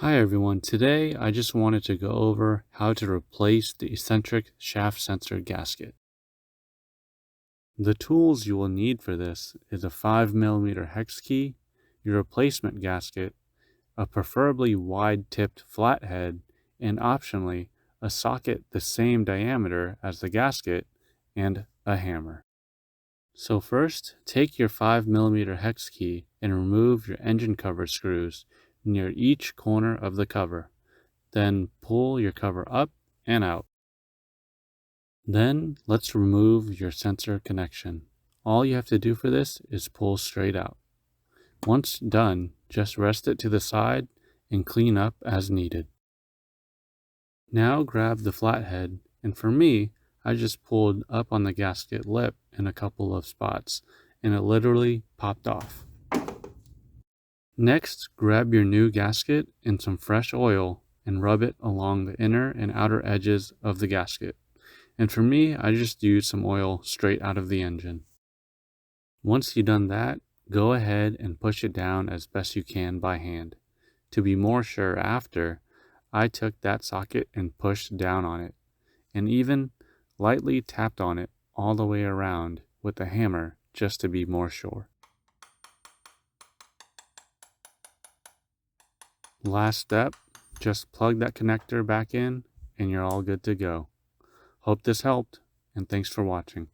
Hi everyone, today I just wanted to go over how to replace the eccentric shaft sensor gasket. The tools you will need for this is a 5mm hex key, your replacement gasket, a preferably wide-tipped flathead, and optionally a socket the same diameter as the gasket, and a hammer. So first, take your 5mm hex key and remove your engine cover screws near each corner of the cover. Then pull your cover up and out. Then let's remove your sensor connection. All you have to do for this is pull straight out. Once done, just rest it to the side and clean up as needed. Now grab the flathead, and for me, I just pulled up on the gasket lip in a couple of spots, and it literally popped off. Next, grab your new gasket and some fresh oil and rub it along the inner and outer edges of the gasket. And for me, I just used some oil straight out of the engine. Once you've done that, go ahead and push it down as best you can by hand. To be more sure after, I took that socket and pushed down on it, and even lightly tapped on it all the way around with a hammer just to be more sure. Last step, just plug that connector back in and you're all good to go. Hope this helped, and thanks for watching.